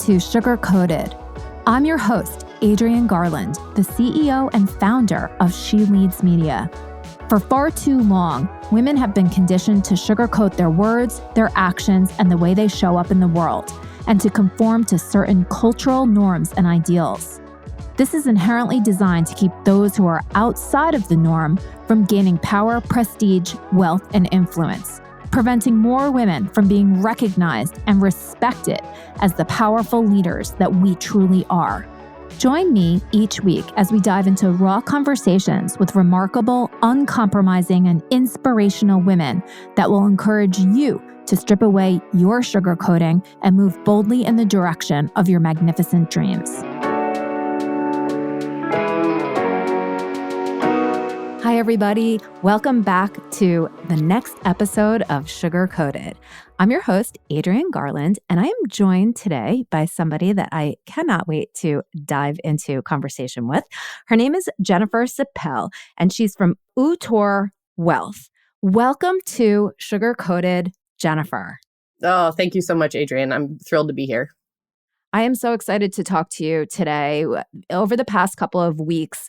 to Sugar Coated. I'm your host, Adrienne Garland, the CEO and founder of She Leads Media. For far too long, women have been conditioned to sugarcoat their words, their actions, and the way they show up in the world, and to conform to certain cultural norms and ideals. This is inherently designed to keep those who are outside of the norm from gaining power, prestige, wealth, and influence, preventing more women from being recognized and respected as the powerful leaders that we truly are. Join me each week as we dive into raw conversations with remarkable, uncompromising, and inspirational women that will encourage you to strip away your sugarcoating and move boldly in the direction of your magnificent dreams. Hi, everybody. Welcome back to the next episode of Sugar Coated. I'm your host, Adrienne Garland, and I am joined today by somebody that I cannot wait to dive into conversation with. Her name is Jenifer Sapel, and she's from Utor Wealth. Welcome to Sugar Coated, Jenifer. Oh, thank you so much, Adrienne. I'm thrilled to be here. I am so excited to talk to you today. Over the past couple of weeks,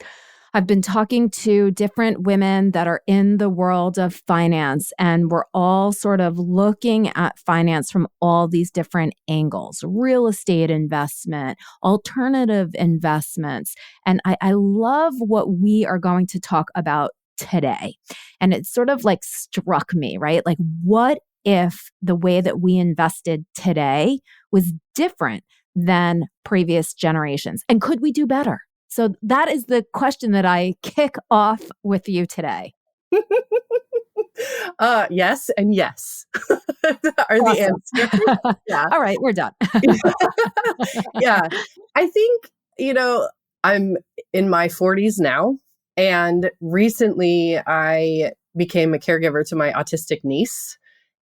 I've been talking to different women that are in the world of finance, and we're all sort of looking at finance from all these different angles: real estate investment, alternative investments. And I love what we are going to talk about today. And it sort of like struck me, right? Like, what if the way that we invested today was different than previous generations? And could we do better? So that is the question that I kick off with you today. Yes and yes are the answers. Yeah. All right, we're done. Yeah. I think, I'm in my 40s now, and recently I became a caregiver to my autistic niece.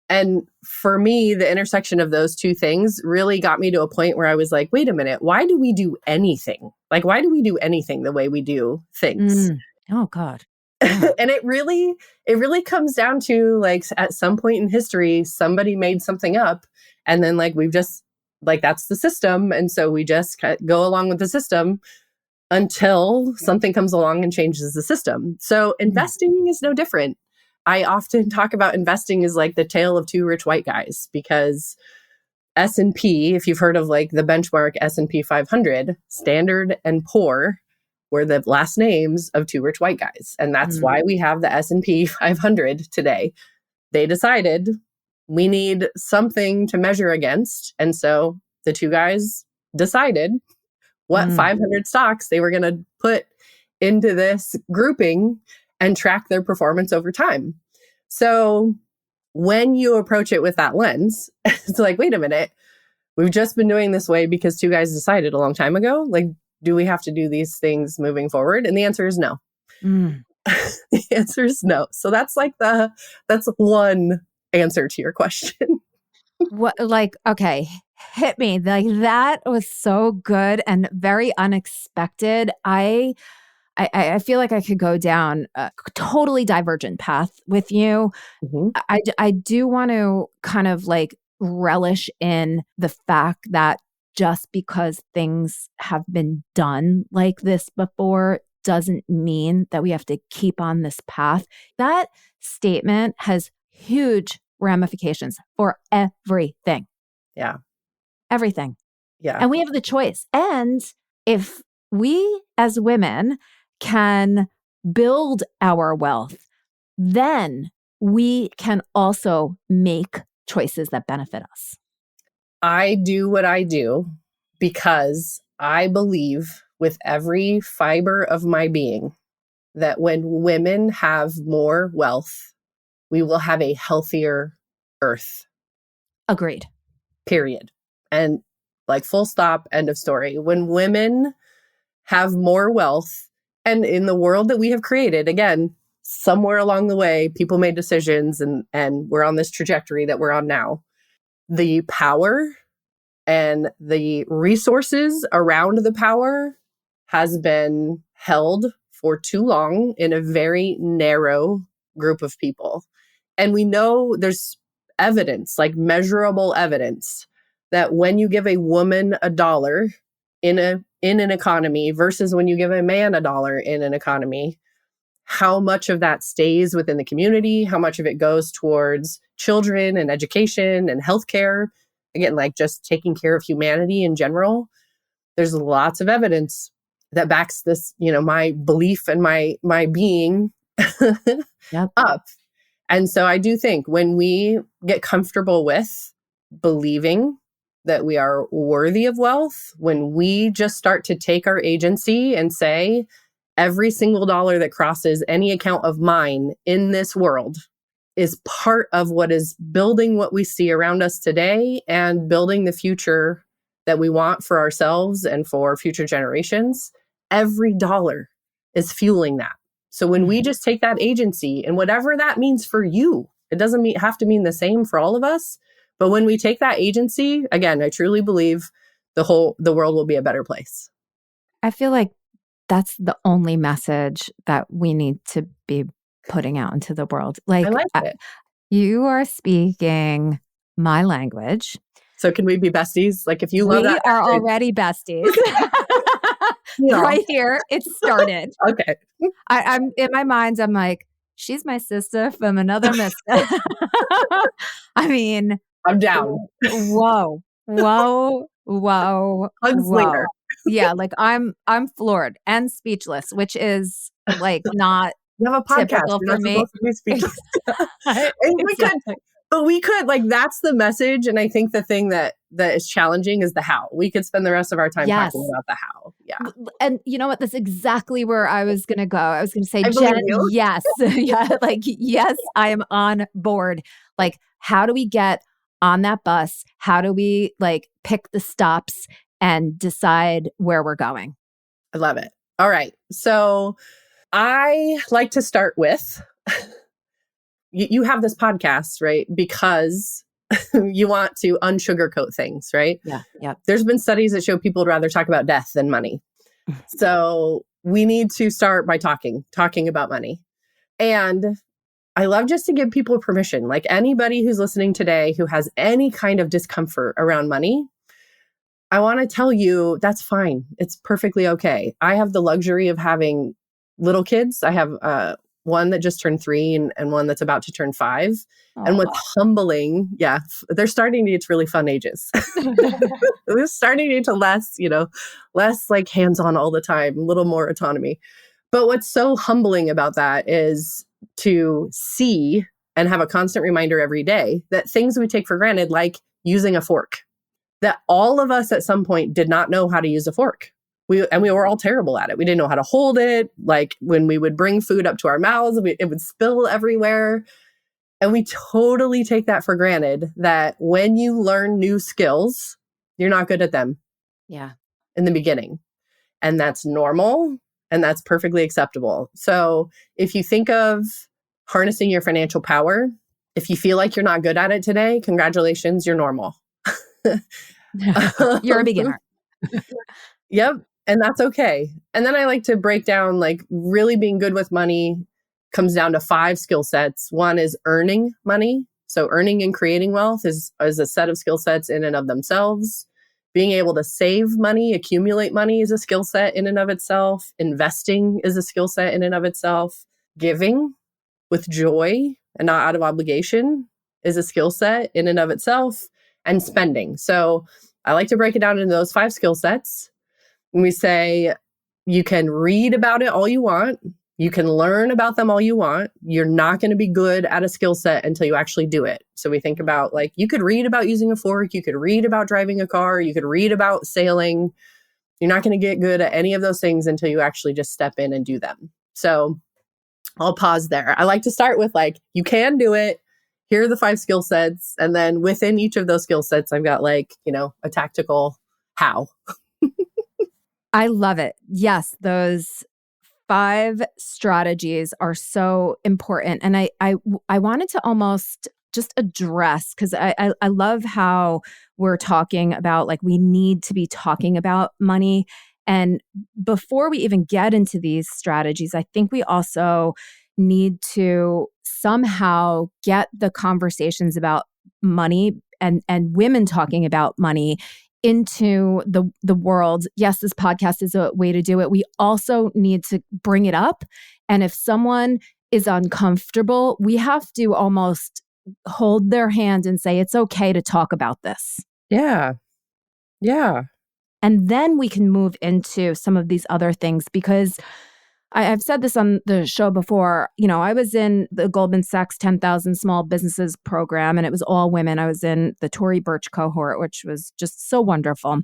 And for me, the intersection of those two things really got me to a point where I was like, wait a minute, why do we do anything? Like, why do we do anything the way we do things? Oh, God. Yeah. And it really comes down to, like, at some point in history, somebody made something up, and then we've just, that's the system. And so we just go along with the system until something comes along and changes the system. So investing is no different. I often talk about investing as like the tale of two rich white guys, because S&P, if you've heard of the benchmark S&P 500, Standard and Poor were the last names of two rich white guys. And that's why we have the S&P 500 today. They decided we need something to measure against. And so the two guys decided what 500 stocks they were going to put into this grouping and track their performance over time. So when you approach it with that lens, it's like, wait a minute, we've just been doing this way because two guys decided a long time ago. Do we have to do these things moving forward? And the answer is no. The answer is no. So that's that's one answer to your question. What, okay, hit me. That was so good and very unexpected. I feel like I could go down a totally divergent path with you. I do want to kind of relish in the fact that just because things have been done like this before doesn't mean that we have to keep on this path. That statement has huge ramifications for everything. Yeah. Everything. Yeah. And we have the choice. And if we as women can build our wealth, then we can also make choices that benefit us. I do what I do because I believe with every fiber of my being that when women have more wealth, we will have a healthier earth. Agreed. Period. And full stop, end of story. When women have more wealth, and in the world that we have created, again, somewhere along the way, people made decisions and we're on this trajectory that we're on now. The power and the resources around the power has been held for too long in a very narrow group of people. And we know there's evidence, measurable evidence, that when you give a woman $1 in an economy versus when you give a man $1 in an economy, how much of that stays within the community, how much of it goes towards children and education and healthcare, again, like just taking care of humanity in general. There's lots of evidence that backs this, my belief and my being Yep. up. And so I do think when we get comfortable with believing that we are worthy of wealth, when we just start to take our agency and say, every single dollar that crosses any account of mine in this world is part of what is building what we see around us today and building the future that we want for ourselves and for future generations, every dollar is fueling that. So when we just take that agency and whatever that means for you, it doesn't have to mean the same for all of us. But when we take that agency, again, I truly believe the world will be a better place. I feel like that's the only message that we need to be putting out into the world. Like, I like it. You are speaking my language. So can we be besties? Like if you love that, we are already besties. Right here, it started. Okay. I'm in my mind. I'm like, she's my sister from another mister. I mean, I'm down. Whoa. Hugs later. Yeah, like I'm floored and speechless, which is like not you have a podcast. typical You're for not me. supposed to be speechless. But we could, like, that's the message. And I think the thing that is challenging is the how. We could spend the rest of our time talking about the how. Yeah. And you know what? That's exactly where I was going to go. I was going to say, Jen, yes. Yeah. Like, yes, I am on board. Like, how do we get on that bus? How do we like pick the stops and decide where we're going? I love it. All right. So I like to start with, you have this podcast, right? Because you want to unsugarcoat things, right? Yeah. Yeah. There's been studies that show people would rather talk about death than money. So we need to start by talking about money. And I love just to give people permission, like anybody who's listening today who has any kind of discomfort around money, I want to tell you that's fine. It's perfectly okay. I have the luxury of having little kids. I have one that just turned 3 and one that's about to turn 5. Aww. And what's humbling, they're starting to get to really fun ages. They're starting to get to less like hands-on all the time, a little more autonomy. But what's so humbling about that is to see and have a constant reminder every day that things we take for granted, like using a fork, that all of us at some point did not know how to use a fork. We were all terrible at it. We didn't know how to hold it. Like when we would bring food up to our mouths, it would spill everywhere. And we totally take that for granted, that when you learn new skills, you're not good at them. Yeah. In the beginning. And that's normal. And that's perfectly acceptable. So if you think of harnessing your financial power, if you feel like you're not good at it today, congratulations, you're normal. You're a beginner. Yep. And that's okay. And then I like to break down, like, really being good with money comes down to 5 skill sets. One is earning money. So earning and creating wealth is a set of skill sets in and of themselves. Being able to save money, accumulate money is a skill set in and of itself. Investing is a skill set in and of itself. Giving with joy and not out of obligation is a skill set in and of itself. And spending. So I like to break it down into those 5 skill sets. And we say, you can read about it all you want. You can learn about them all you want. You're not going to be good at a skill set until you actually do it. So we think about, like, you could read about using a fork. You could read about driving a car. You could read about sailing. You're not going to get good at any of those things until you actually just step in and do them. So I'll pause there. I like to start with, like, you can do it. Here are the 5 skill sets. And then within each of those skill sets, I've got, like, a tactical how. I love it. Yes, those 5 strategies are so important. And I wanted to almost just address, because I love how we're talking about, like, we need to be talking about money. And before we even get into these strategies, I think we also need to somehow get the conversations about money and women talking about money into the world. Yes, this podcast is a way to do it. We also need to bring it up. And if someone is uncomfortable, we have to almost hold their hand and say, it's okay to talk about this. Yeah. Yeah. And then we can move into some of these other things, because I've said this on the show before. I was in the Goldman Sachs 10,000 Small Businesses program, and it was all women. I was in the Tory Burch cohort, which was just so wonderful.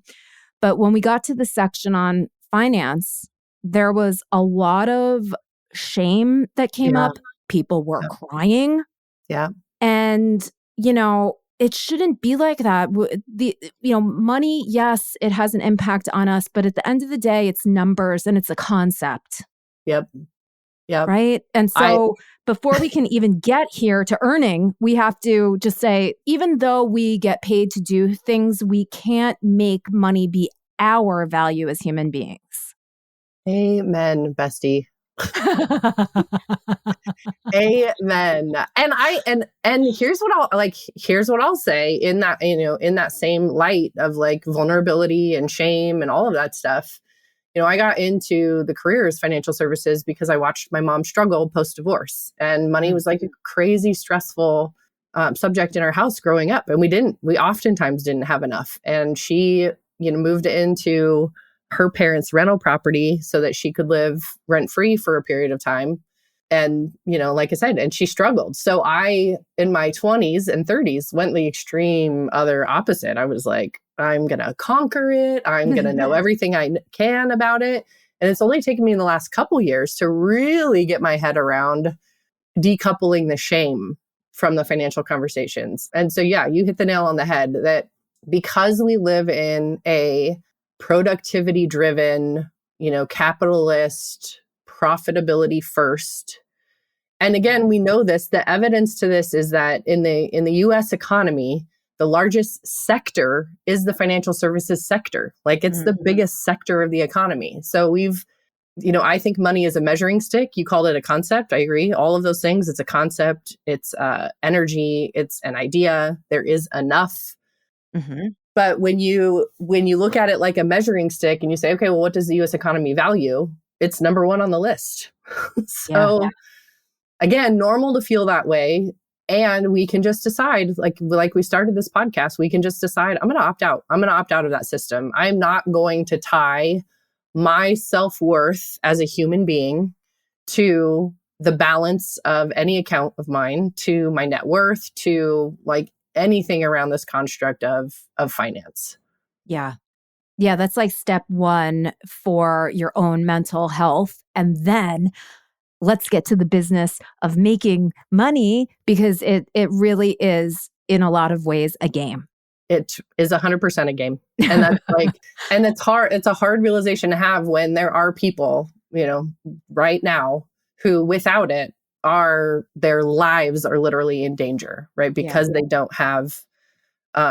But when we got to the section on finance, there was a lot of shame that came up. People were crying. Yeah. And, it shouldn't be like that. Money, yes, it has an impact on us, but at the end of the day, it's numbers and it's a concept. Yep. Yep. Right. And so before we can even get here to earning, we have to just say, even though we get paid to do things, we can't make money be our value as human beings. Amen, bestie. Amen. And here's what I'll say in that, in that same light of like vulnerability and shame and all of that stuff. I got into the career as financial services because I watched my mom struggle post-divorce, and money was like a crazy stressful subject in our house growing up. And we oftentimes didn't have enough. And she, moved into her parents' rental property so that she could live rent-free for a period of time. And, like I said, and she struggled. So I, in my 20s and 30s, went the extreme other opposite. I was like, I'm going to conquer it. I'm going to know everything I can about it. And it's only taken me in the last couple years to really get my head around decoupling the shame from the financial conversations. And so, yeah, you hit the nail on the head that because we live in a productivity-driven, capitalist, profitability first. And again, we know this, the evidence to this is that in the US economy, the largest sector is the financial services sector. Like it's the biggest sector of the economy. So I think money is a measuring stick. You called it a concept. I agree. All of those things. It's a concept. It's energy. It's an idea. There is enough. Mm-hmm. But when you look at it like a measuring stick and you say, okay, well, what does the US economy value? It's number one on the list. So again, normal to feel that way. And we can just decide, like we started this podcast, we can just decide, I'm going to opt out. I'm going to opt out of that system. I'm not going to tie my self-worth as a human being to the balance of any account of mine, to my net worth, to like anything around this construct of finance. Yeah. Yeah, that's like step one for your own mental health. And then let's get to the business of making money, because it really is in a lot of ways a game. It is 100% a game. And that's and it's hard. It's a hard realization to have when there are people, right now who without it their lives are literally in danger, right? Because they don't have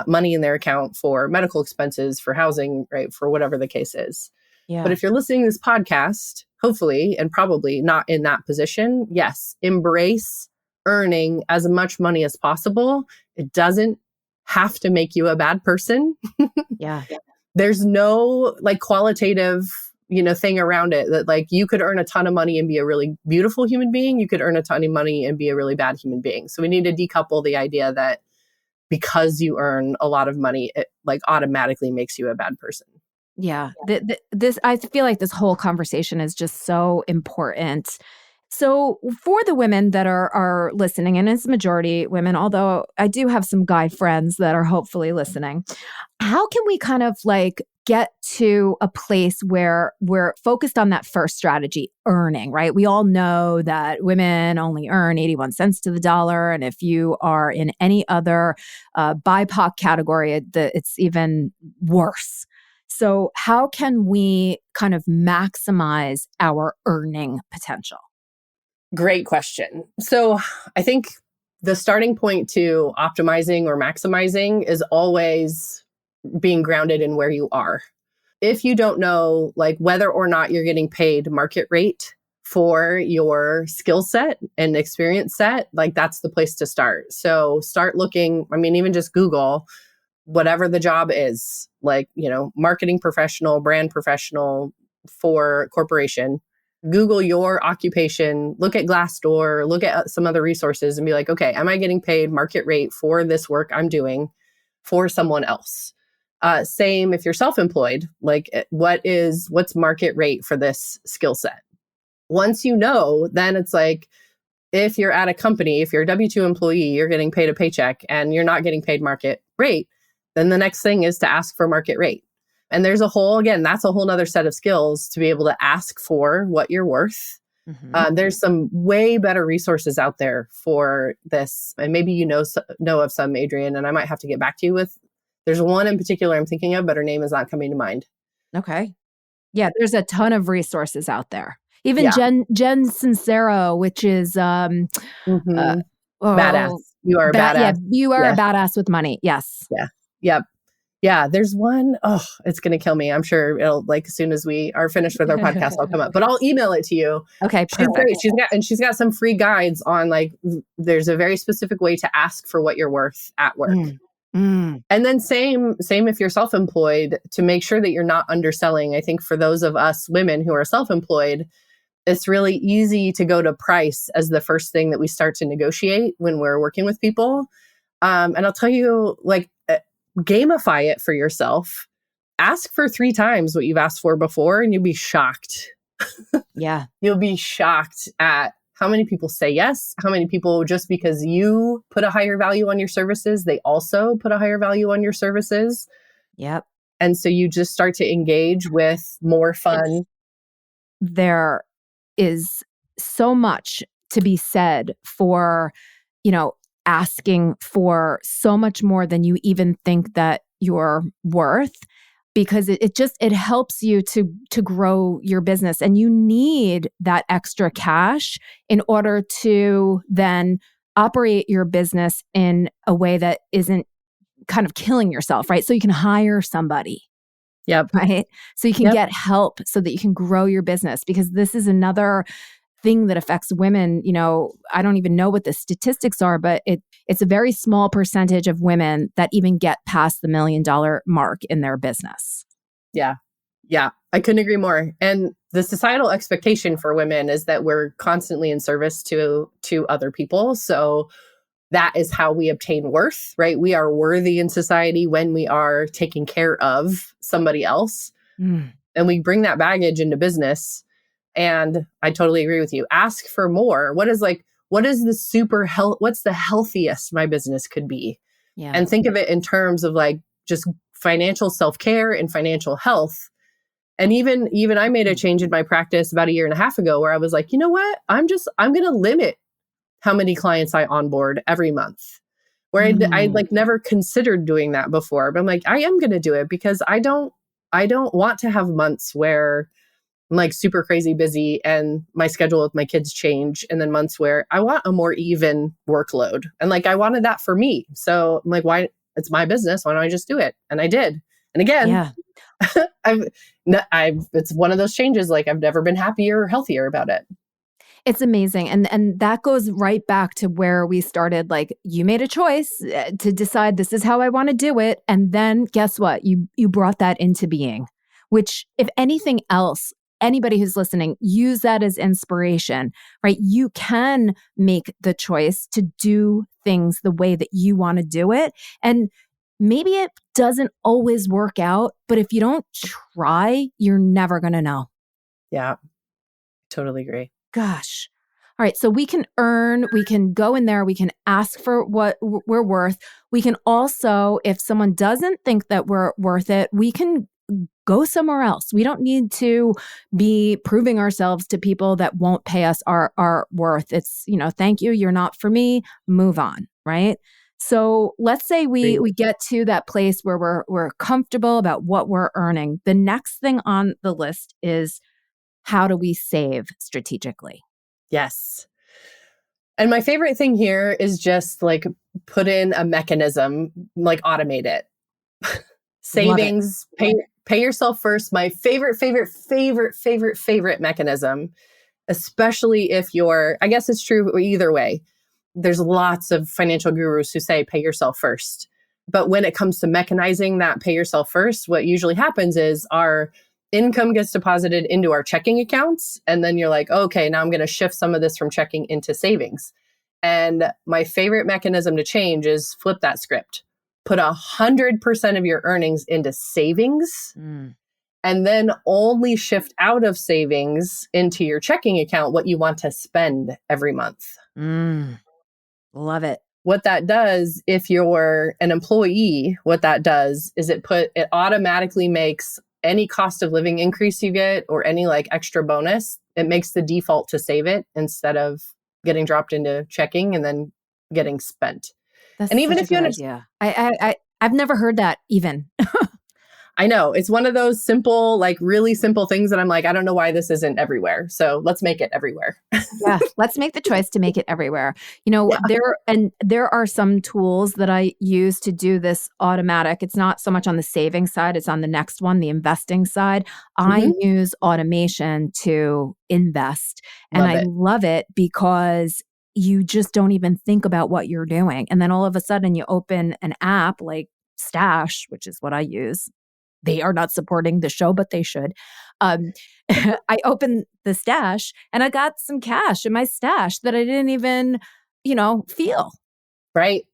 money in their account for medical expenses, for housing, right? For whatever the case is. Yeah. But if you're listening to this podcast, hopefully, and probably not in that position, yes, embrace earning as much money as possible. It doesn't have to make you a bad person. Yeah. There's no like qualitative, thing around it that like you could earn a ton of money and be a really beautiful human being. You could earn a ton of money and be a really bad human being. So we need to decouple the idea that because you earn a lot of money, it like automatically makes you a bad person. Yeah. This I feel like this whole conversation is just so important. So for the women that are listening, and it's majority women, although I do have some guy friends that are hopefully listening, how can we kind of like get to a place where we're focused on that first strategy, earning, right? We all know that women only earn 81 cents to the dollar. And if you are in any other BIPOC category, it's even worse. So how can we kind of maximize our earning potential? Great question. So I think the starting point to optimizing or maximizing is always being grounded in where you are. If you don't know like whether or not you're getting paid market rate for your skill set and experience set, like that's the place to start. So start looking, I mean, even just Google whatever the job is, like, marketing professional, brand professional for corporation. Google your occupation, look at Glassdoor, look at some other resources and be like, okay, am I getting paid market rate for this work I'm doing for someone else? Same if you're self-employed, like what's market rate for this skill set? Once you know, then it's like, if you're at a company, if you're a W-2 employee, you're getting paid a paycheck and you're not getting paid market rate, then the next thing is to ask for market rate. And there's that's a whole nother set of skills to be able to ask for what you're worth. Mm-hmm. There's some way better resources out there for this. And maybe you know of some, Adrian, and I might have to get back to you with. There's one in particular I'm thinking of, but her name is not coming to mind. Okay. Yeah, there's a ton of resources out there. Even Jen Sincero, which is badass. You are a badass. Yeah, you are a badass with money. Yes. Yeah. Yep. Yeah. There's one. Oh, it's going to kill me. I'm sure it'll, like, as soon as we are finished with our podcast, I'll come up, but I'll email it to you. Okay. She's great. She's got some free guides on, like, there's a very specific way to ask for what you're worth at work. And then same if you're self-employed, to make sure that you're not underselling. I think for those of us women who are self-employed, it's really easy to go to price as the first thing that we start to negotiate when we're working with people. And I'll tell you, like, gamify it for yourself. Ask for 3 times what you've asked for before, and you'll be shocked. Yeah. You'll be shocked at how many people say yes, how many people, just because you put a higher value on your services, they also put a higher value on your services. Yep. And so you just start to engage with more fun. There is so much to be said for, asking for so much more than you even think that you're worth, because it helps you to grow your business, and you need that extra cash in order to then operate your business in a way that isn't kind of killing yourself, right? So you can hire somebody. Yep. Right. So you can get help so that you can grow your business, because this is another thing that affects women. I don't even know what the statistics are, but it's a very small percentage of women that even get past the $1 million mark in their business. Yeah. Yeah. I couldn't agree more. And the societal expectation for women is that we're constantly in service to other people. So that is how we obtain worth, right? We are worthy in society when we are taking care of somebody else. And we bring that baggage into business. And I totally agree with you. Ask for more. What's the healthiest my business could be? Yeah. And think of it in terms of, like, just financial self-care and financial health. And even I made a change in my practice about 1.5 years ago, where I was like, you know what? I'm going to limit how many clients I onboard every month, where I like never considered doing that before. But I'm like, I am going to do it, because I don't want to have months where I'm, like, super crazy busy and my schedule with my kids change. And then months where I want a more even workload. And, like, I wanted that for me. So I'm like, why? It's my business. Why don't I just do it? And I did. And again, it's one of those changes. Like, I've never been happier or healthier about it. It's amazing. And that goes right back to where we started. Like, you made a choice to decide this is how I want to do it. And then guess what? You brought that into being, which, if anything else, anybody who's listening, use that as inspiration, right? You can make the choice to do things the way that you want to do it. And maybe it doesn't always work out, but if you don't try, you're never going to know. Yeah, totally agree. Gosh. All right. So we can go in there, we can ask for what we're worth. We can also, if someone doesn't think that we're worth it, we can go somewhere else. We don't need to be proving ourselves to people that won't pay us our worth. It's, thank you, you're not for me, move on, right? So let's say we get to that place where we're comfortable about what we're earning. The next thing on the list is, how do we save strategically? Yes. And my favorite thing here is just, like, put in a mechanism, like, automate it. Savings, pay yourself first. My favorite mechanism especially if I guess it's true either way. There's lots of financial gurus who say pay yourself first. But when it comes to mechanizing that pay yourself first, what usually happens is our income gets deposited into our checking accounts. And then you're like, okay, now I'm going to shift some of this from checking into savings. And my favorite mechanism to change is flip that script. Put 100% of your earnings into savings, and then only shift out of savings into your checking account what you want to spend every month. Love it. What that does, if you're an employee, what that does is it automatically makes any cost of living increase you get or any like extra bonus, it makes the default to save it instead of getting dropped into checking and then getting spent. That's and even such if you a good idea. I've never heard that even. I know. It's one of those simple, like really simple things that I'm like, I don't know why this isn't everywhere. So let's make it everywhere. Yeah, let's make the choice to make it everywhere. You know, there are some tools that I use to do this automatic. It's not so much on the saving side, it's on the next one, the investing side. I use automation to invest. And love it because you just don't even think about what you're doing. And then all of a sudden you open an app like Stash, which is what I use. They are not supporting the show, but they should. I opened the Stash and I got some cash in my stash that I didn't even, feel. Right.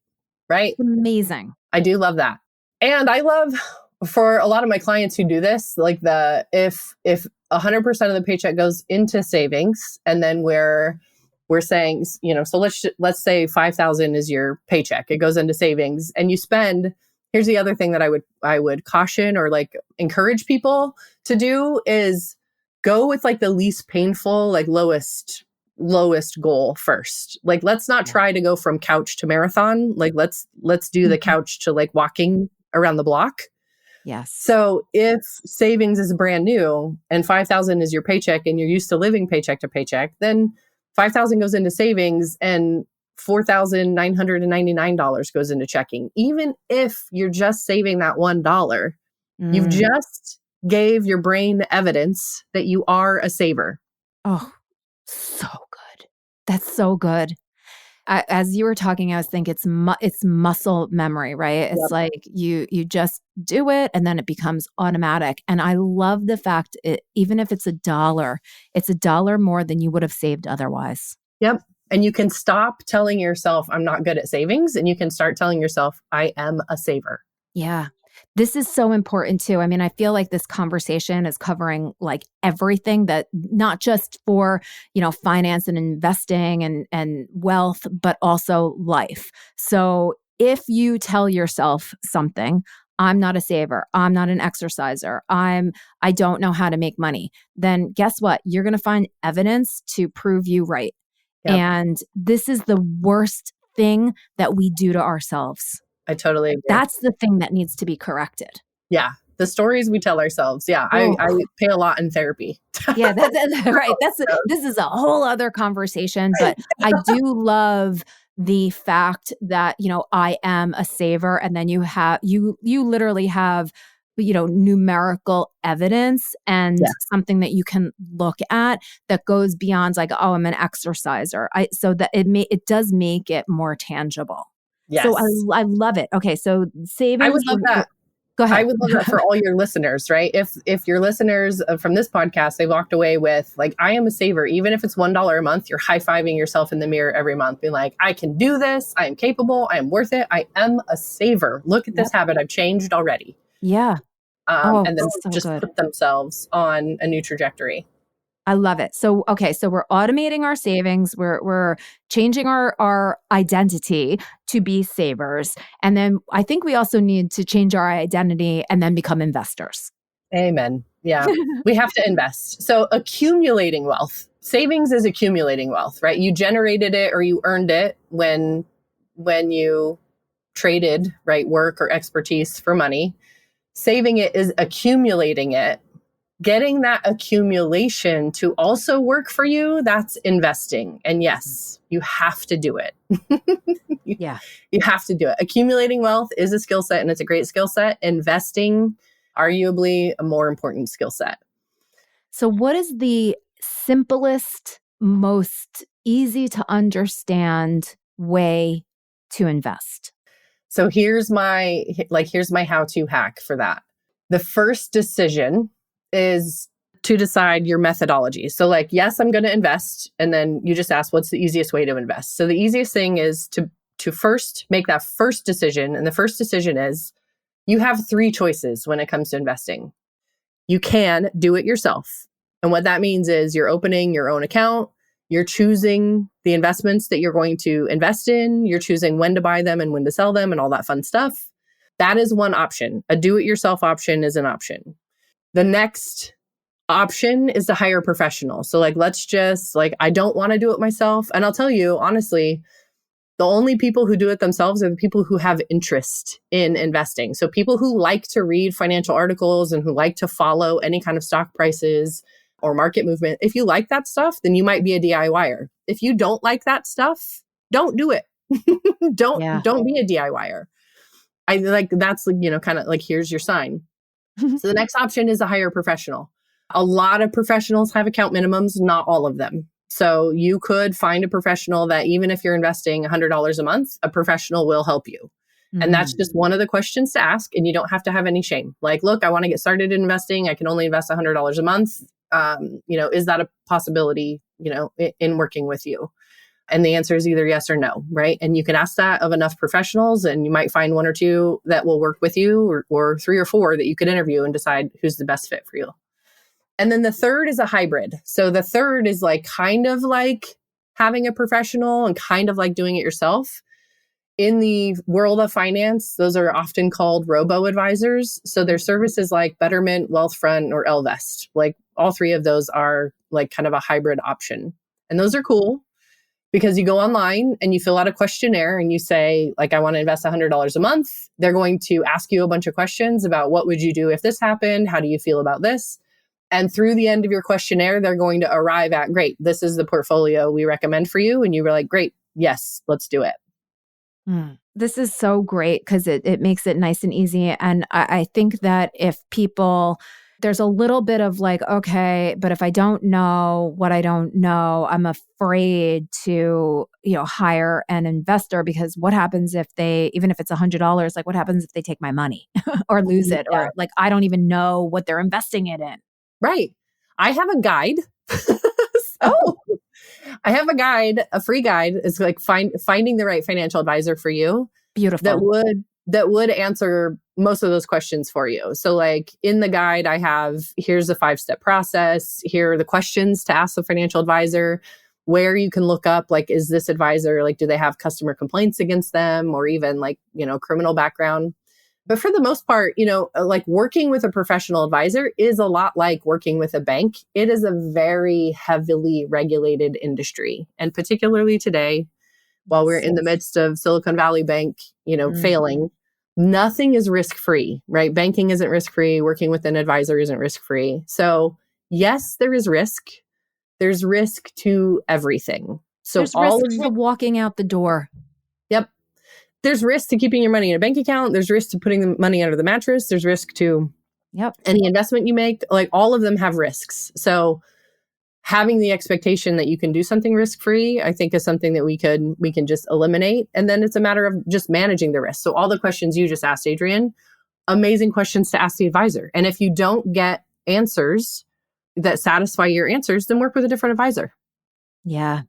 Amazing. I do love that. And I love for a lot of my clients who do this, like if 100% of the paycheck goes into savings and then we're saying, so let's say 5,000 is your paycheck. It goes into savings and you spend. Here's the other thing that I would caution or like encourage people to do is go with like the least painful, like lowest goal first. Like, let's not try to go from couch to marathon. Like, let's do the couch to like walking around the block. Yes. So if savings is brand new and 5,000 is your paycheck and you're used to living paycheck to paycheck, then 5,000 goes into savings and $4,999 goes into checking. Even if you're just saving that $1, you've just gave your brain evidence that you are a saver. Oh, so good. That's so good. As you were talking, I was thinking it's muscle memory, right? It's like you just do it and then it becomes automatic. And I love the fact even if it's $1, it's $1 more than you would have saved otherwise. Yep. And you can stop telling yourself, I'm not good at savings. And you can start telling yourself, I am a saver. Yeah. This is so important too. I mean, I feel like this conversation is covering like everything that not just for, finance and investing and wealth, but also life. So if you tell yourself something, I'm not a saver, I'm not an exerciser, I don't know how to make money, then guess what? You're going to find evidence to prove you right. Yep. And this is the worst thing that we do to ourselves. I totally agree. That's the thing that needs to be corrected. Yeah. The stories we tell ourselves. Yeah. I pay a lot in therapy. Yeah. That's right. This is a whole other conversation, but I do love the fact that, I am a saver. And then you literally have numerical evidence and something that you can look at that goes beyond like, oh, I'm an exerciser. So that it does make it more tangible. Yes. So I love it. Okay. So savings. I would love that. Go ahead. I would love that for all your listeners, right? If your listeners from this podcast, they walked away with like, I am a saver, even if it's $1 a month, you're high-fiving yourself in the mirror every month, being like, I can do this. I am capable. I am worth it. I am a saver. Look at this habit I've changed already. Yeah. And then just put themselves on a new trajectory. I love it. So, okay. So we're automating our savings. We're changing our identity to be savers. And then I think we also need to change our identity and then become investors. Amen. Yeah. We have to invest. So accumulating wealth. Savings is accumulating wealth, right? You generated it or you earned it when you traded, right, work or expertise for money. Saving it is accumulating it. Getting that accumulation to also work for you, that's investing. And yes, you have to do it. Yeah. You have to do it. Accumulating wealth is a skill set and it's a great skill set. Investing, arguably a more important skill set. So what is the simplest most easy to understand way to invest? So here's my how-to hack for that. The first decision is to decide your methodology. So like, yes, I'm going to invest. And then you just ask, what's the easiest way to invest? So the easiest thing is to first make that first decision. And the first decision is you have 3 choices when it comes to investing. You can do it yourself. And what that means is you're opening your own account. You're choosing the investments that you're going to invest in. You're choosing when to buy them and when to sell them and all that fun stuff. That is one option. A do-it-yourself option is an option. The next option is to hire a professional. So like, I don't want to do it myself. And I'll tell you, honestly, the only people who do it themselves are the people who have interest in investing. So people who like to read financial articles and who like to follow any kind of stock prices or market movement. If you like that stuff, then you might be a DIYer. If you don't like that stuff, don't do it. Don't be a DIYer. I like, that's, kind of like, here's your sign. So the next option is to hire a professional. A lot of professionals have account minimums, not all of them. So you could find a professional that even if you're investing $100 a month, a professional will help you. And that's just one of the questions to ask. And you don't have to have any shame. Like, look, I want to get started in investing. I can only invest $100 a month. Is that a possibility, in working with you? And the answer is either yes or no, right? And you can ask that of enough professionals and you might find 1 or 2 that will work with you or 3 or 4 that you could interview and decide who's the best fit for you. And then the third is a hybrid. So the third is like kind of like having a professional and kind of like doing it yourself. In the world of finance, those are often called robo-advisors. So their services like Betterment, Wealthfront, or Ellevest. Like all 3 of those are like kind of a hybrid option. And those are cool because you go online and you fill out a questionnaire and you say, like, I want to invest $100 a month. They're going to ask you a bunch of questions about what would you do if this happened? How do you feel about this? And through the end of your questionnaire, they're going to arrive at, great, this is the portfolio we recommend for you. And you were like, great, yes, let's do it. This is so great because it makes it nice and easy. And I think that if people, there's a little bit of like, okay, but if I don't know what I don't know, I'm afraid to, hire an investor because what happens if even if it's $100, like what happens if they take my money or lose it? Or like, I don't even know what they're investing it in. Right. I have a guide. I have a guide, a free guide. It's like finding the right financial advisor for you. Beautiful. That would answer most of those questions for you. So like in the guide, here's a 5-step process. Here are the questions to ask the financial advisor, where you can look up, like, is this advisor, like, do they have customer complaints against them or even like, criminal background? But for the most part, like working with a professional advisor is a lot like working with a bank. It is a very heavily regulated industry. And particularly today, while we're in the midst of Silicon Valley Bank, failing, nothing is risk-free, right? Banking isn't risk-free. Working with an advisor isn't risk-free. So yes, there is risk. There's risk to everything. So there's risk to walking out the door. Yep. There's risk to keeping your money in a bank account. There's risk to putting the money under the mattress. There's risk to any investment you make. Like all of them have risks. So having the expectation that you can do something risk-free, I think is something that we can just eliminate. And then it's a matter of just managing the risk. So all the questions you just asked, Adrienne, amazing questions to ask the advisor. And if you don't get answers that satisfy your answers, then work with a different advisor. Yeah.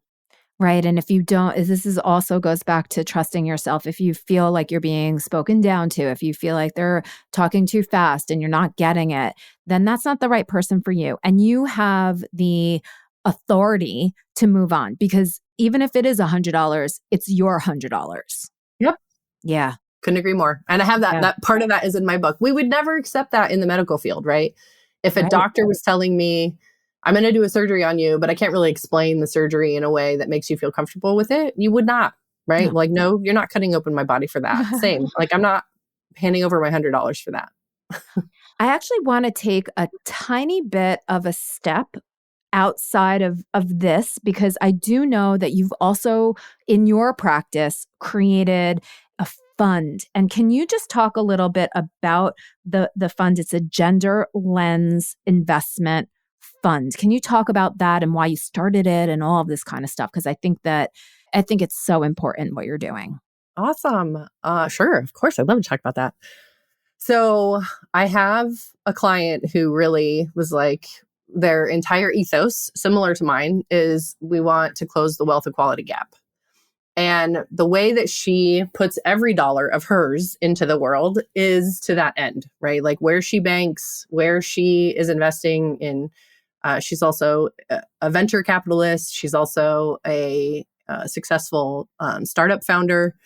Right. And if you don't, this is also goes back to trusting yourself. If you feel like you're being spoken down to, if you feel like they're talking too fast and you're not getting it, then that's not the right person for you. And you have the authority to move on because even if it is $100, it's your $100. Yep. Yeah. Couldn't agree more. And I have that part of that is in my book. We would never accept that in the medical field, right? If a doctor was telling me, I'm going to do a surgery on you, but I can't really explain the surgery in a way that makes you feel comfortable with it, you would not, right? No. Like, no, you're not cutting open my body for that. Same. Like, I'm not handing over my $100 for that. I actually want to take a tiny bit of a step outside of this because I do know that you've also, in your practice, created a fund. And can you just talk a little bit about the fund? It's a gender lens investment fund. Can you talk about that and why you started it and all of this kind of stuff? Because I think it's so important what you're doing. Awesome. Sure. Of course. I'd love to talk about that. So I have a client who really was like, their entire ethos, similar to mine, is we want to close the wealth equality gap. And the way that she puts every dollar of hers into the world is to that end, right? Like where she banks, where she is investing in. She's also a venture capitalist. She's also a successful startup founder.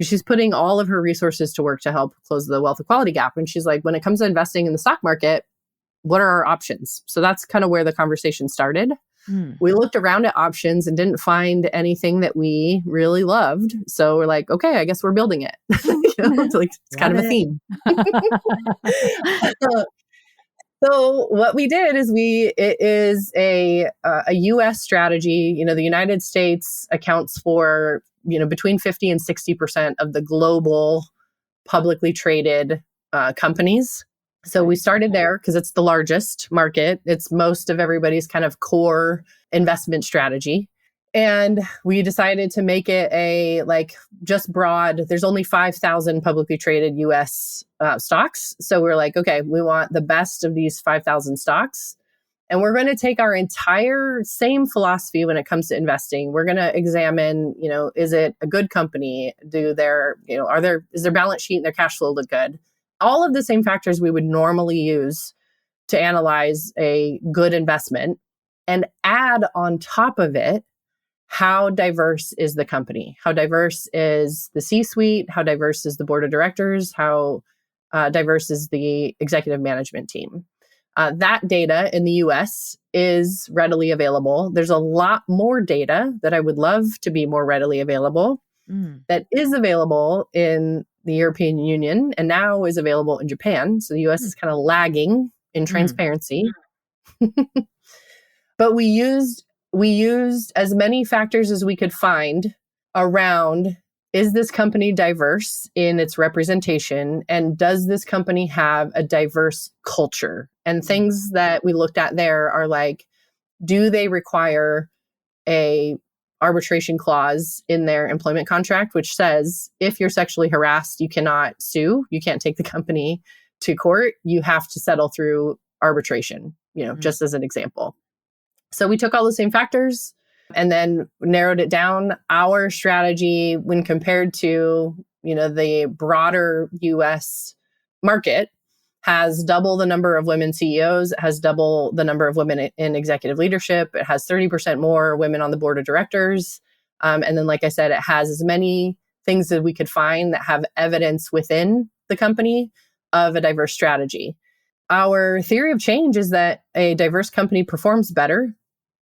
She's putting all of her resources to work to help close the wealth equality gap. And she's like, when it comes to investing in the stock market, what are our options? So that's kind of where the conversation started. We looked around at options and didn't find anything that we really loved. So we're like, okay, I guess we're building it. It's kind of a theme. So what we did is it is a U.S. strategy. The United States accounts for between 50 and 60% of the global publicly traded companies. So we started there because it's the largest market. It's most of everybody's kind of core investment strategy. And we decided to make it just broad. There's only 5,000 publicly traded US stocks. So we're like, okay, we want the best of these 5,000 stocks. And we're going to take our entire same philosophy when it comes to investing. We're going to examine, is it a good company? Is their balance sheet and their cash flow look good? All of the same factors we would normally use to analyze a good investment, and add on top of it, how diverse is the company? How diverse is the C-suite? How diverse is the board of directors? How diverse is the executive management team? That data in the US is readily available. There's a lot more data that I would love to be more readily available that is available in the European Union and now is available in Japan. So the US is kind of lagging in transparency. But we used as many factors as we could find around, is this company diverse in its representation? And does this company have a diverse culture? And things that we looked at there are like, do they require a arbitration clause in their employment contract, which says if you're sexually harassed, you cannot sue. You can't take the company to court. You have to settle through arbitration, just as an example. So we took all the same factors and then narrowed it down. Our strategy, when compared to, the broader US market, has double the number of women CEOs, it has double the number of women in executive leadership. It has 30% more women on the board of directors. And then, like I said, it has as many things that we could find that have evidence within the company of a diverse strategy. Our theory of change is that a diverse company performs better.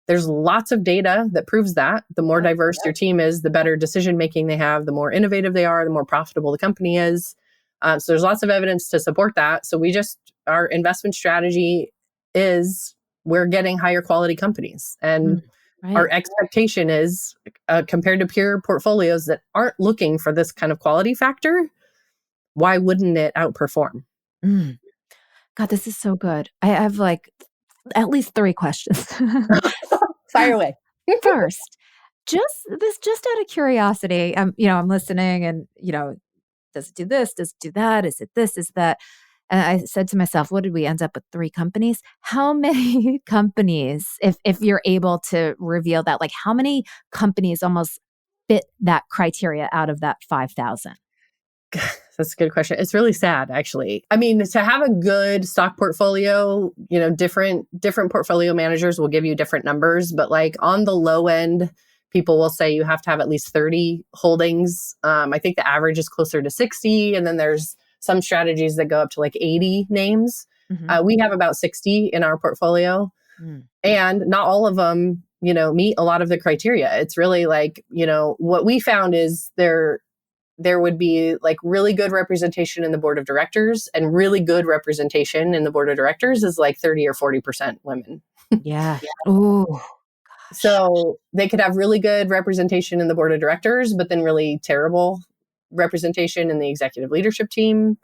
There's lots of data that proves that. The more diverse your team is, the better decision-making they have, the more innovative they are, the more profitable the company is. So there's lots of evidence to support that. So our investment strategy is we're getting higher quality companies. And our expectation is compared to peer portfolios that aren't looking for this kind of quality factor, why wouldn't it outperform? God, this is so good. I have at least 3 questions. Fire away. First, just out of curiosity, I'm listening and, does it do this? Does it do that? Is it this? Is that? And I said to myself, what did we end up with? 3 companies? How many companies, if you're able to reveal that, how many companies almost fit that criteria out of that 5,000? That's a good question. It's really sad, actually. I mean, to have a good stock portfolio, different portfolio managers will give you different numbers, but on the low end, people will say you have to have at least 30 holdings. I think the average is closer to 60. And then there's some strategies that go up to 80 names. We have about 60 in our portfolio. And not all of them, meet a lot of the criteria. It's really what we found is there would be really good representation in the board of directors, and really good representation in the board of directors is 30 or 40% women. Yeah. Ooh. So they could have really good representation in the board of directors, but then really terrible representation in the executive leadership team.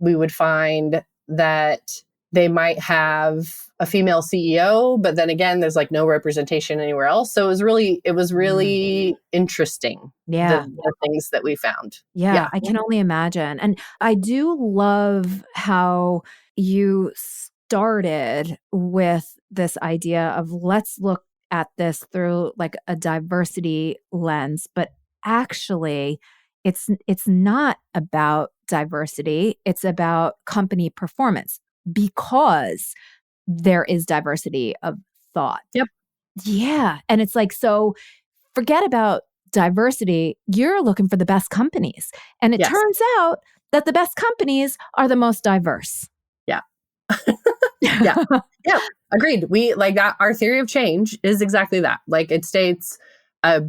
We would find that they might have a female CEO, but then again, there's like no representation anywhere else. So it was really interesting. Yeah. The things that we found. Yeah, I can only imagine. And I do love how you started with this idea of let's look at this through like a diversity lens, but actually it's not about diversity, it's about company performance because there is diversity of thought. Yep. Yeah, and it's like so forget about diversity, you're looking for the best companies. And it turns out that the best companies are the most diverse. Yeah. Yeah. Agreed. We like that. Our theory of change is exactly that. Like it states a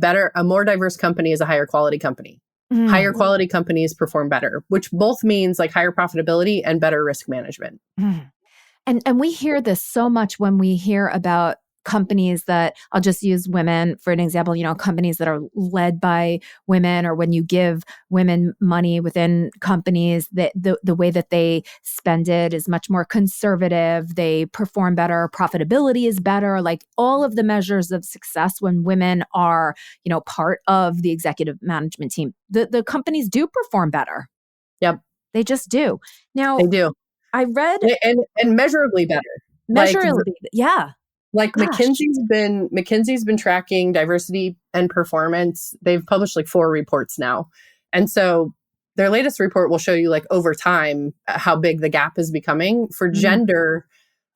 more diverse company is a higher quality company. Higher quality companies perform better, which both means like higher profitability and better risk management. And we hear this so much when we hear about companies that, I'll just use women for an example, companies that are led by women, or when you give women money within companies, that the way that they spend it is much more conservative. They perform better. Profitability is better. Like all of the measures of success when women are, part of the executive management team, the companies do perform better. Yep. They just do. Now, they do. I read and measurably better. Measurably, yeah. Like McKinsey's been tracking diversity and performance. They've published like 4 reports now. And so their latest report will show you like over time how big the gap is becoming. For gender,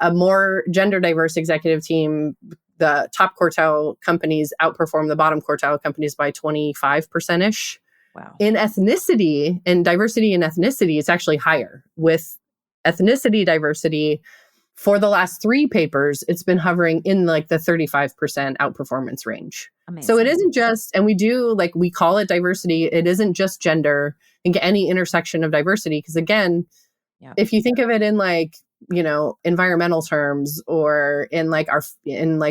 a more gender diverse executive team, the top quartile companies outperform the bottom quartile companies by 25%-ish. Wow. In ethnicity and diversity in ethnicity, it's actually higher. With ethnicity diversity, for the last 3 papers, it's been hovering in like the 35% outperformance range. Amazing. So it isn't just, and we call it diversity. It isn't just gender. I think any intersection of diversity, because again, if you think of it in like, environmental terms or in like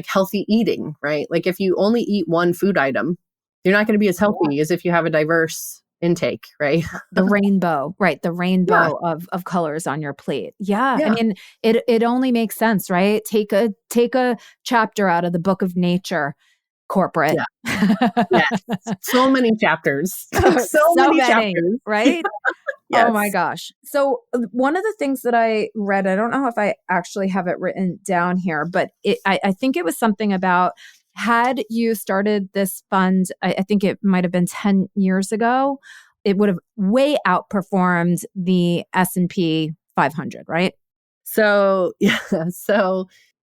healthy eating, right? Like if you only eat one food item, you're not going to be as healthy as if you have a diverse intake, right? The rainbow, right? The rainbow of colors on your plate. Yeah. I mean, it only makes sense, right? Take a chapter out of the book of nature, corporate. Yes. So many chapters. so many chapters. Right? Yes. Oh my gosh. So one of the things that I read, I don't know if I actually have it written down here, but I think it was something about, had you started this fund, I think it might have been 10 years ago, it would have way outperformed the S&P 500, right? So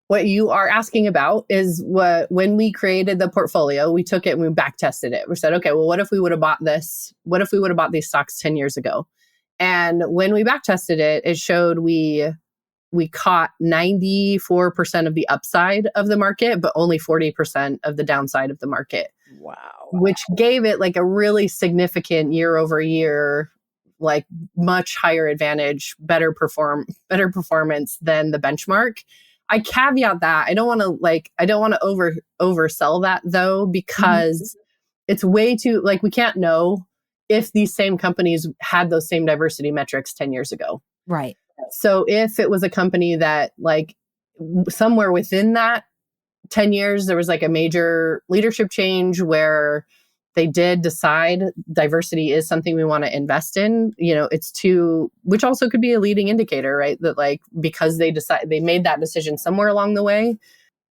what you are asking about is when we created the portfolio, we took it and we back tested it. We said, okay, well, what if we would have bought this? What if we would have bought these stocks 10 years ago? And when we back tested it, it showed we caught 94% of the upside of the market, but only 40% of the downside of the market. Wow. Which gave it like a really significant year over year, like much higher advantage, better performance than the benchmark. I caveat that. I don't want to oversell that though, because it's way too, like, we can't know if these same companies had those same diversity metrics 10 years ago. Right. So if it was a company that like somewhere within that 10 years, there was like a major leadership change where they did decide diversity is something we want to invest in, which also could be a leading indicator, right? That like, because they made that decision somewhere along the way,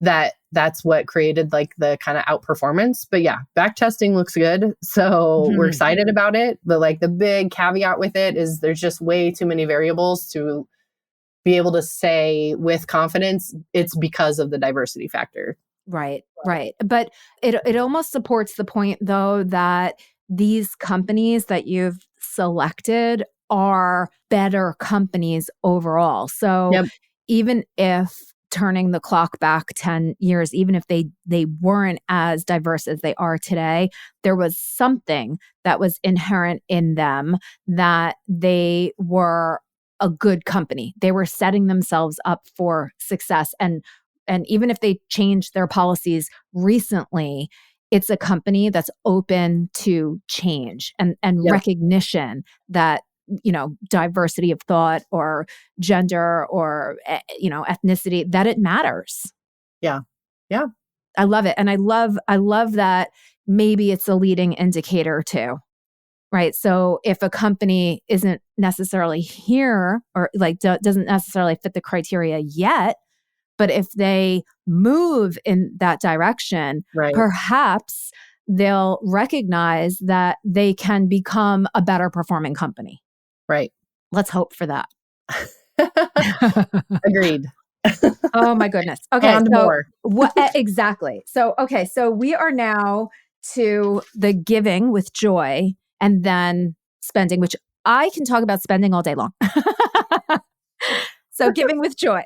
that's what created like the kind of outperformance. But yeah, back testing looks good. So we're excited about it. But like the big caveat with it is there's just way too many variables to be able to say with confidence it's because of the diversity factor. Right. But it almost supports the point though that these companies that you've selected are better companies overall. So even if turning the clock back 10 years, even if they weren't as diverse as they are today, there was something that was inherent in them that they were a good company. They were setting themselves up for success. And even if they changed their policies recently, it's a company that's open to change and recognition that diversity of thought or gender or, ethnicity, that it matters. Yeah. Yeah. I love it. And I love that maybe it's a leading indicator too, right? So if a company isn't necessarily here or doesn't necessarily fit the criteria yet, but if they move in that direction, Right. perhaps they'll recognize that they can become a better performing company. Right. Let's hope for that. Agreed. Oh my goodness. Okay. And so more. what exactly? So we are now to the giving with joy and then spending, which I can talk about spending all day long. So giving with joy.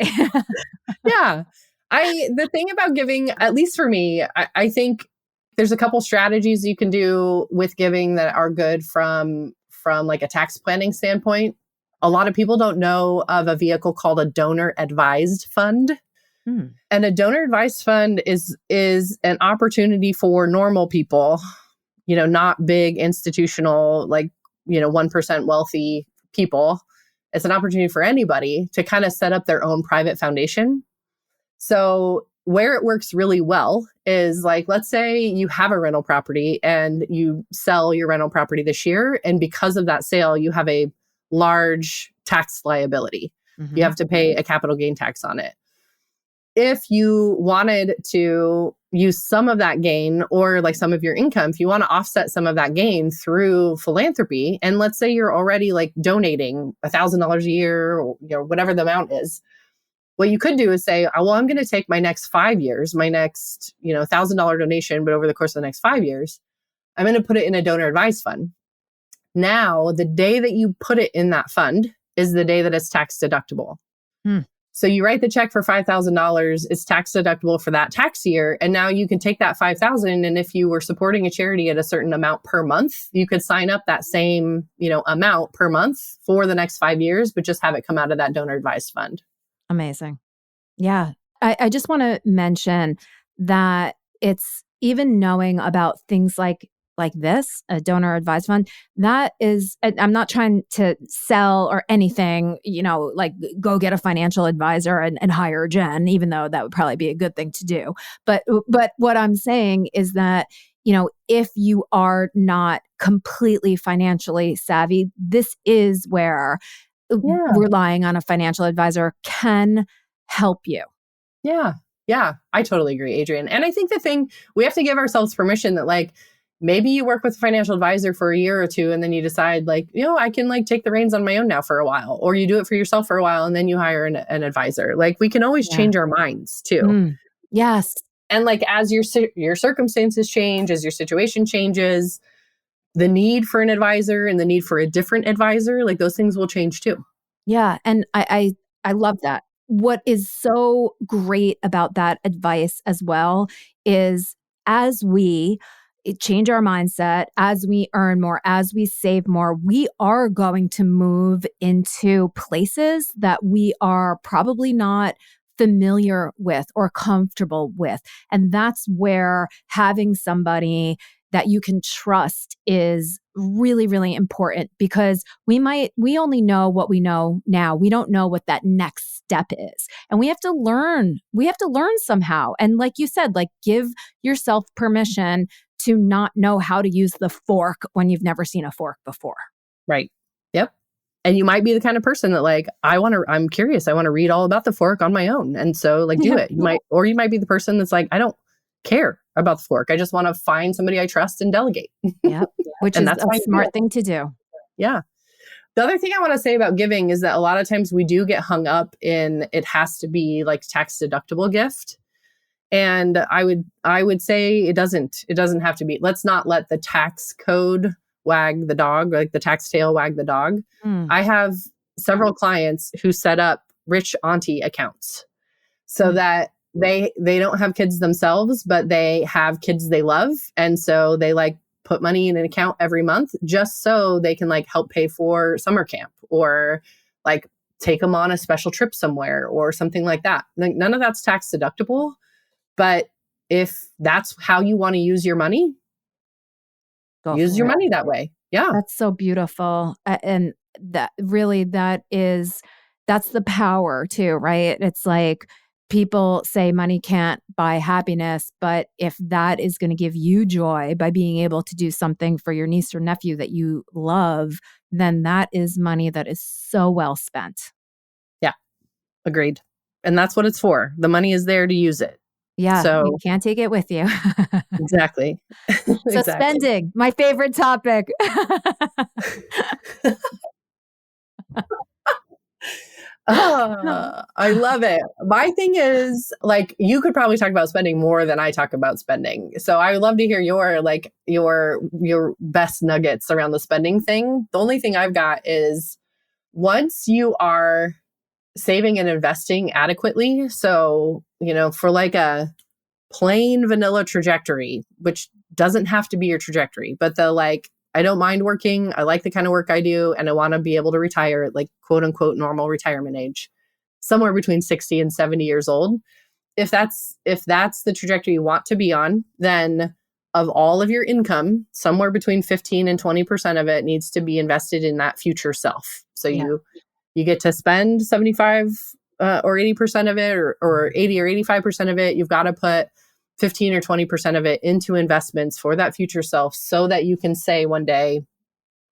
Yeah. The thing about giving, at least for me, I think there's a couple strategies you can do with giving that are good from like a tax planning standpoint. A lot of people don't know of a vehicle called a donor advised fund. And a donor advised fund is an opportunity for normal people, not big institutional, 1% wealthy people. It's an opportunity for anybody to kind of set up their own private foundation. So where it works really well is let's say you have a rental property and you sell your rental property this year. And because of that sale, you have a large tax liability. Mm-hmm. You have to pay a capital gain tax on it. If you wanted to use some of that gain or some of your income, if you want to offset some of that gain through philanthropy, and let's say you're already donating $1,000 a year or whatever the amount is, what you could do is say, well, I'm going to take my next 5 years, my next $1,000 donation, but over the course of the next 5 years, I'm going to put it in a donor advised fund. Now, the day that you put it in that fund is the day that it's tax deductible. So you write the check for $5,000, it's tax deductible for that tax year. And now you can take that $5,000. And if you were supporting a charity at a certain amount per month, you could sign up that same, amount per month for the next 5 years, but just have it come out of that donor advised fund. Amazing. Yeah. I just want to mention that it's even knowing about things like this, a donor advised fund, that is, I'm not trying to sell or anything, go get a financial advisor and hire Jen, even though that would probably be a good thing to do. But what I'm saying is that, if you are not completely financially savvy, this is where relying on a financial advisor can help you. Yeah. Yeah. I totally agree, Adrienne. And I think we have to give ourselves permission that maybe you work with a financial advisor for a year or two and then you decide I can take the reins on my own now for a while, or you do it for yourself for a while and then you hire an advisor. We can always change our minds too. Yes. And as your circumstances change, as your situation changes, the need for an advisor and the need for a different advisor, those things will change too. Yeah. And I love that. What is so great about that advice as well is as we change our mindset, as we earn more, as we save more, we are going to move into places that we are probably not familiar with or comfortable with. And that's where having somebody that you can trust is really, really important, because we only know what we know now. We don't know what that next step is. And we have to learn. We have to learn somehow. And like you said, give yourself permission to not know how to use the fork when you've never seen a fork before. Right. Yep. And you might be the kind of person that I'm curious. I want to read all about the fork on my own. And so do it. You might be the person that's I don't care about the fork. I just want to find somebody I trust and delegate. Yeah. Which is a smart thing to do. Yeah. The other thing I want to say about giving is that a lot of times we do get hung up in it has to be tax deductible gift. And I would say it doesn't have to be. Let's not let the tax code wag the dog, the tax tail wag the dog. I have several clients who set up rich auntie accounts so that they don't have kids themselves, but they have kids they love. And so they put money in an account every month just so they can help pay for summer camp or take them on a special trip somewhere or something like that. None of that's tax deductible. But if that's how you want to use your money, use your money that way. Yeah. That's so beautiful. And that's the power too, right? It's like people say money can't buy happiness, but if that is going to give you joy by being able to do something for your niece or nephew that you love, then that is money that is so well spent. Yeah, agreed. And that's what it's for. The money is there to use it. Yeah, So you can't take it with you. exactly. So Exactly. spending, my favorite topic. I love it. My thing is, like, you could probably talk about spending more than I talk about spending. So I would love to hear your best nuggets around the spending thing. The only thing I've got is once you are saving and investing adequately, so, for like a plain vanilla trajectory, which doesn't have to be your trajectory, but I don't mind working. I like the kind of work I do, and I want to be able to retire at, like, quote unquote normal retirement age, somewhere between 60 and 70 years old. If that's the trajectory you want to be on, then of all of your income, somewhere between 15 and 20% of it needs to be invested in that future self. So you get to spend 75 or 80% of it, or 80 or 85% of it. You've got to put 15 or 20% of it into investments for that future self, so that you can say one day,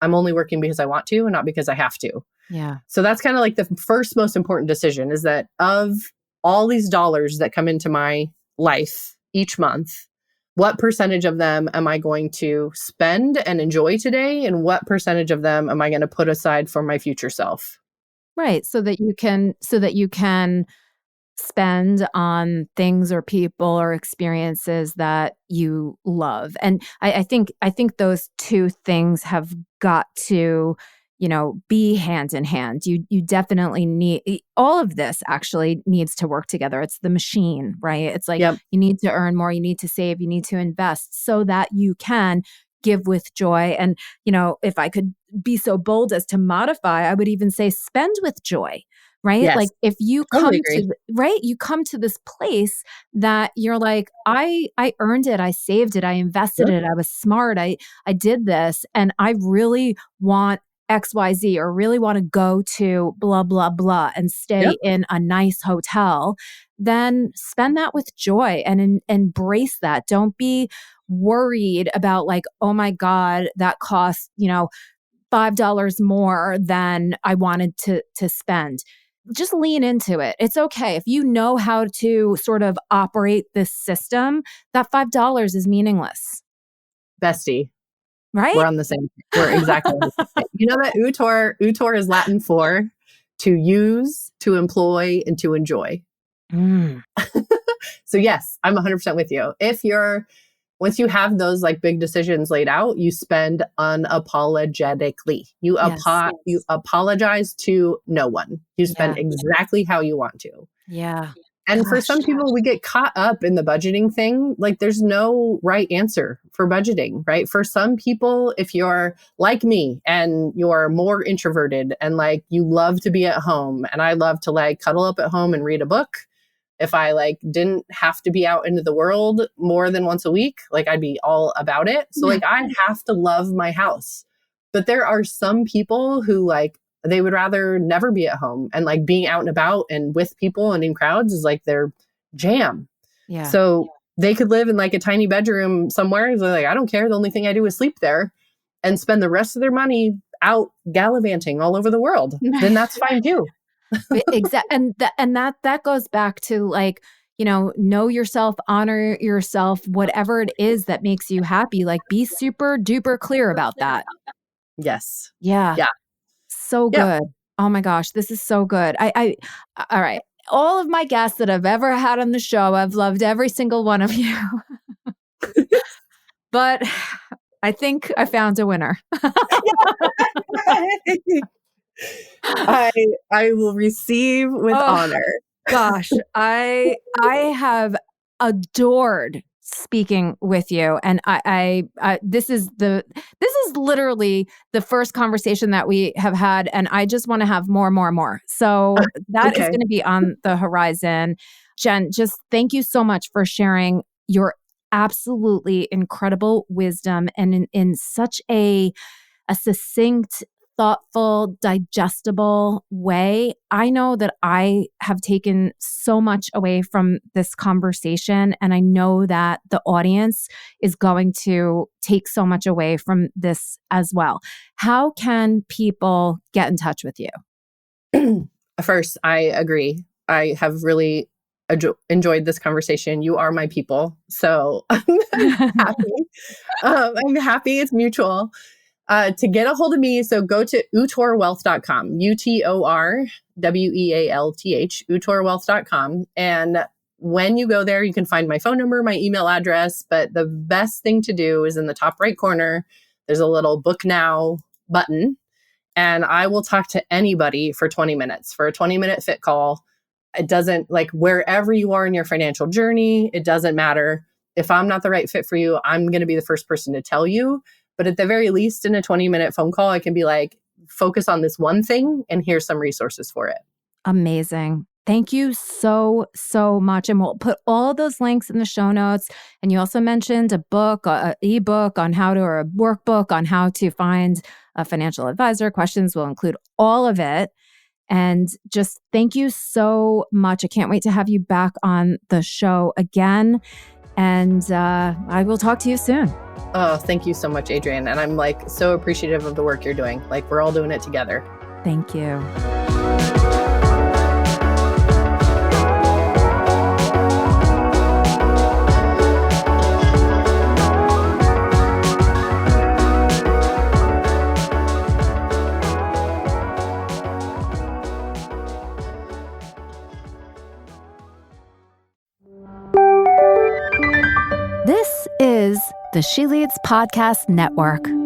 I'm only working because I want to and not because I have to. Yeah. So that's kind of like the first most important decision, is that of all these dollars that come into my life each month, what percentage of them am I going to spend and enjoy today? And what percentage of them am I going to put aside for my future self? Right. So that you can spend on things or people or experiences that you love. And I think those two things have got to, be hand in hand. You definitely need, all of this actually needs to work together. It's the machine, right? It's like, Yep. You need to earn more, you need to save, you need to invest so that you can give with joy. And, if I could be so bold as to modify, I would even say spend with joy. Right? Yes. Like if you Totally come agree. you come to this place that you're like, I earned it, I saved it, I invested Yep. it, I was smart, I did this, and I really want XYZ, or really want to go to blah, blah, blah and stay Yep. in a nice hotel, then spend that with joy and embrace that. Don't be worried about like, oh my God, that costs, $5 more than I wanted to spend. Just lean into it. It's okay. If you know how to sort of operate this system, that $5 is meaningless. Bestie. Right? We're on the same. We're exactly on the same page. You know that Utor is Latin for to use, to employ, and to enjoy. So yes, I'm 100% with you. Once you have those like big decisions laid out, you spend unapologetically. You apologize to no one. You spend exactly how you want to. Yeah. And for some people, we get caught up in the budgeting thing. Like there's no right answer for budgeting, right? For some people, if you're like me and you're more introverted and like you love to be at home, and I love to like cuddle up at home and read a book. If I like didn't have to be out into the world more than once a week, like I'd be all about it. So like I have to love my house. But there are some people who like they would rather never be at home, and like being out and about and with people and in crowds is like their jam. Yeah. So they could live in like a tiny bedroom somewhere. They're like, I don't care. The only thing I do is sleep there, and spend the rest of their money out gallivanting all over the world. Then that's fine too. Exactly. And that goes back to like, know yourself, honor yourself, whatever it is that makes you happy. Like be super duper clear about that. Yes. Yeah. Yeah. So good. Oh my gosh, this is so good. All right. All of my guests that I've ever had on the show, I've loved every single one of you. But I think I found a winner. I will receive with honor. Gosh, I have adored speaking with you, and I this is literally the first conversation that we have had, and I just want to have more. So that is going to be on the horizon. Jen, just thank you so much for sharing your absolutely incredible wisdom and in such a succinct, thoughtful, digestible way. I know that I have taken so much away from this conversation, and I know that the audience is going to take so much away from this as well. How can people get in touch with you? First, I agree. I have really enjoyed this conversation. You are my people. So I'm happy. I'm happy it's mutual. To get a hold of me, so go to utorwealth.com, UTORWEALTH, utorwealth.com. And when you go there, you can find my phone number, my email address. But the best thing to do is in the top right corner, there's a little book now button. And I will talk to anybody for 20 minutes for a 20-minute fit call. It doesn't, like, wherever you are in your financial journey, it doesn't matter. If I'm not the right fit for you, I'm going to be the first person to tell you. But at the very least, in a 20-minute phone call, I can be like, focus on this one thing and here's some resources for it. Amazing. Thank you so, so much. And we'll put all those links in the show notes. And you also mentioned a book, an ebook on how to, or a workbook on how to find a financial advisor. Questions will include all of it. And just thank you so much. I can't wait to have you back on the show again. And I will talk to you soon. Oh, thank you so much, Adrienne. And I'm like so appreciative of the work you're doing. Like, we're all doing it together. Thank you. This is the She Leads Podcast Network.